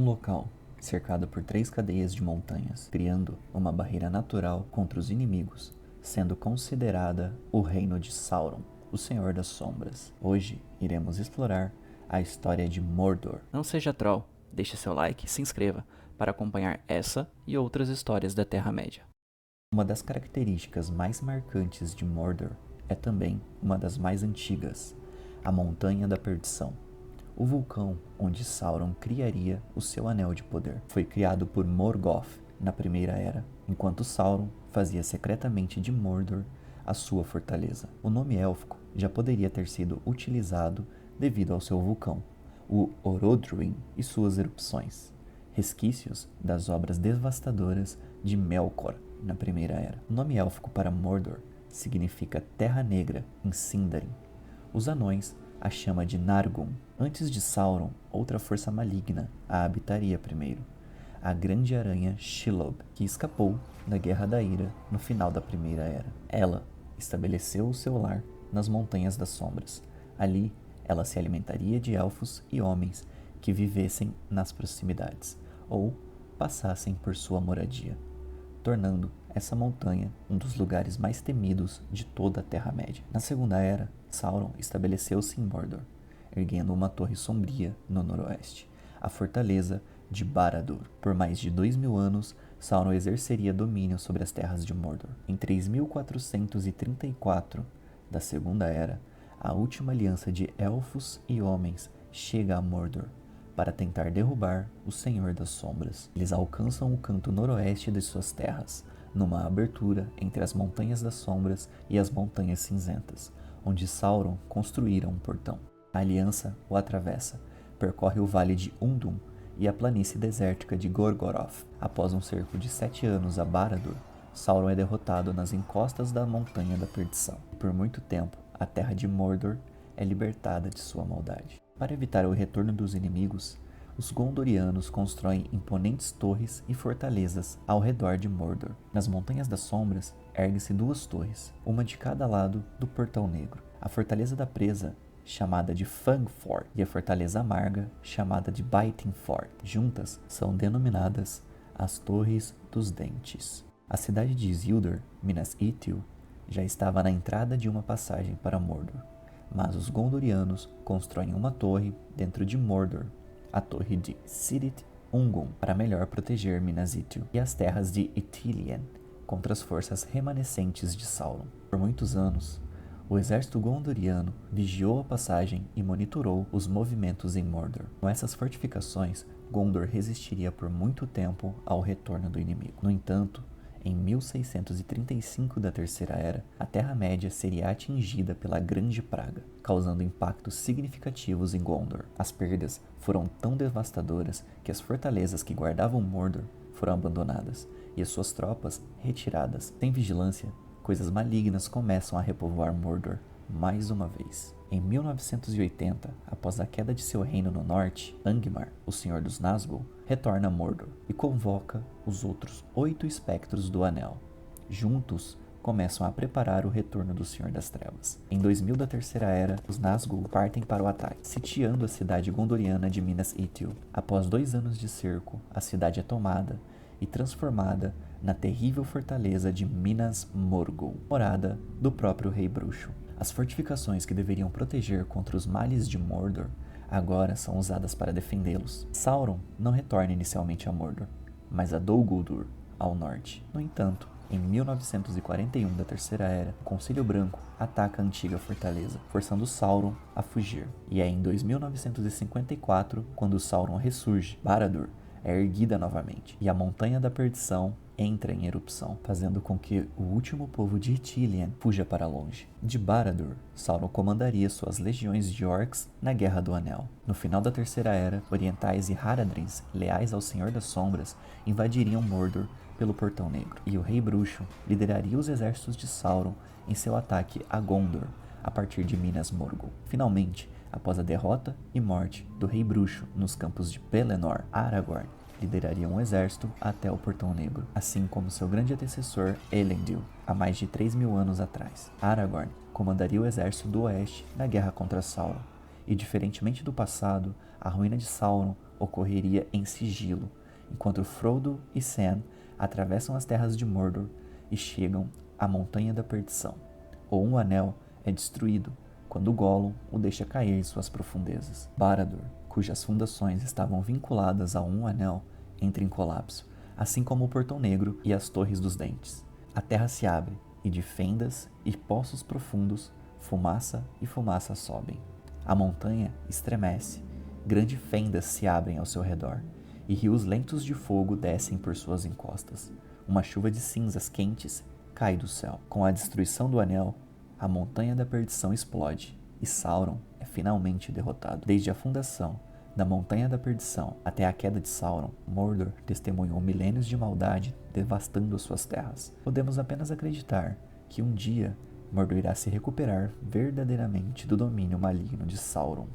Um local cercado por 3 cadeias de montanhas, criando uma barreira natural contra os inimigos, sendo considerada o reino de Sauron, o Senhor das Sombras. Hoje iremos explorar a história de Mordor. Não seja troll, deixe seu like e se inscreva para acompanhar essa e outras histórias da Terra-média. Uma das características mais marcantes de Mordor é também uma das mais antigas, a Montanha da Perdição. O vulcão onde Sauron criaria o seu anel de poder. Foi criado por Morgoth na Primeira Era, enquanto Sauron fazia secretamente de Mordor a sua fortaleza. O nome élfico já poderia ter sido utilizado devido ao seu vulcão, o Orodruin e suas erupções, resquícios das obras devastadoras de Melkor na Primeira Era. O nome élfico para Mordor significa Terra Negra em Sindarin. Os anões a chama de Nargun. Antes de Sauron, outra força maligna a habitaria primeiro, a grande aranha Shelob, que escapou da Guerra da Ira no final da Primeira Era. Ela estabeleceu o seu lar nas Montanhas das Sombras. Ali, ela se alimentaria de elfos e homens que vivessem nas proximidades, ou passassem por sua moradia, tornando essa montanha um dos lugares mais temidos de toda a Terra-média. Na Segunda Era, Sauron estabeleceu-se em Mordor, erguendo uma torre sombria no noroeste, a fortaleza de Barad-dûr. Por mais de 2000 anos, Sauron exerceria domínio sobre as terras de Mordor. Em 3434 da Segunda Era, a última aliança de elfos e homens chega a Mordor para tentar derrubar o Senhor das Sombras. Eles alcançam o canto noroeste de suas terras, numa abertura entre as Montanhas das Sombras e as Montanhas Cinzentas, onde Sauron construíra um portão. A aliança o atravessa, percorre o vale de Undum e a planície desértica de Gorgoroth. Após um cerco de 7 anos a Barad-dûr, Sauron é derrotado nas encostas da Montanha da Perdição. Por muito tempo, a terra de Mordor é libertada de sua maldade. Para evitar o retorno dos inimigos, os Gondorianos constroem imponentes torres e fortalezas ao redor de Mordor. Nas Montanhas das Sombras, erguem-se 2 torres, uma de cada lado do Portão Negro. A Fortaleza da Presa, chamada de Fangfort, e a Fortaleza Amarga, chamada de Biting Fort. Juntas, são denominadas as Torres dos Dentes. A cidade de Isildur, Minas Ithil, já estava na entrada de uma passagem para Mordor, mas os Gondorianos constroem uma torre dentro de Mordor, a torre de Cirith Ungol, para melhor proteger Minas Ithil e as terras de Ithilien contra as forças remanescentes de Sauron. Por muitos anos, o exército gondoriano vigiou a passagem e monitorou os movimentos em Mordor. Com essas fortificações, Gondor resistiria por muito tempo ao retorno do inimigo. No entanto, em 1635 da Terceira Era, a Terra-média seria atingida pela Grande Praga, causando impactos significativos em Gondor. As perdas foram tão devastadoras que as fortalezas que guardavam Mordor foram abandonadas e as suas tropas retiradas. Sem vigilância, coisas malignas começam a repovoar Mordor mais uma vez. Em 1980, após a queda de seu reino no norte, Angmar, o Senhor dos Nazgûl, retorna a Mordor e convoca os outros 8 espectros do Anel. Juntos, começam a preparar o retorno do Senhor das Trevas. Em 2000 da Terceira Era, os Nazgûl partem para o ataque, sitiando a cidade gondoriana de Minas Ithil. Após 2 anos de cerco, a cidade é tomada e transformada na terrível fortaleza de Minas Morgul, morada do próprio Rei Bruxo. As fortificações que deveriam proteger contra os males de Mordor agora são usadas para defendê-los. Sauron não retorna inicialmente a Mordor, mas a Dol Guldur, ao norte. No entanto, em 1941 da Terceira Era, o Conselho Branco ataca a antiga fortaleza, forçando Sauron a fugir. E é em 2954 quando Sauron ressurge. Barad-dûr é erguida novamente, e a Montanha da Perdição entra em erupção, fazendo com que o último povo de Ithilien fuja para longe. De Barad-dûr, Sauron comandaria suas legiões de orcs na Guerra do Anel. No final da Terceira Era, orientais e Haradrins, leais ao Senhor das Sombras, invadiriam Mordor pelo Portão Negro, e o Rei Bruxo lideraria os exércitos de Sauron em seu ataque a Gondor, a partir de Minas Morgul. Finalmente, após a derrota e morte do Rei Bruxo nos campos de Pelennor, Aragorn lideraria um exército até o Portão Negro, assim como seu grande antecessor Elendil, há mais de 3.000 anos atrás. Aragorn comandaria o exército do Oeste na guerra contra Sauron, e diferentemente do passado, a ruína de Sauron ocorreria em sigilo, enquanto Frodo e Sam atravessam as terras de Mordor e chegam à Montanha da Perdição. O Um Anel é destruído quando Gollum o deixa cair em suas profundezas. Barad-dûr, cujas fundações estavam vinculadas ao Um Anel, entra em colapso, assim como o Portão Negro e as Torres dos Dentes. A terra se abre, e de fendas e poços profundos, fumaça e fumaça sobem. A montanha estremece, grandes fendas se abrem ao seu redor, e rios lentos de fogo descem por suas encostas. Uma chuva de cinzas quentes cai do céu. Com a destruição do Anel, a Montanha da Perdição explode, e Sauron é finalmente derrotado. Desde a fundação da Montanha da Perdição até a queda de Sauron, Mordor testemunhou milênios de maldade devastando suas terras. Podemos apenas acreditar que um dia Mordor irá se recuperar verdadeiramente do domínio maligno de Sauron.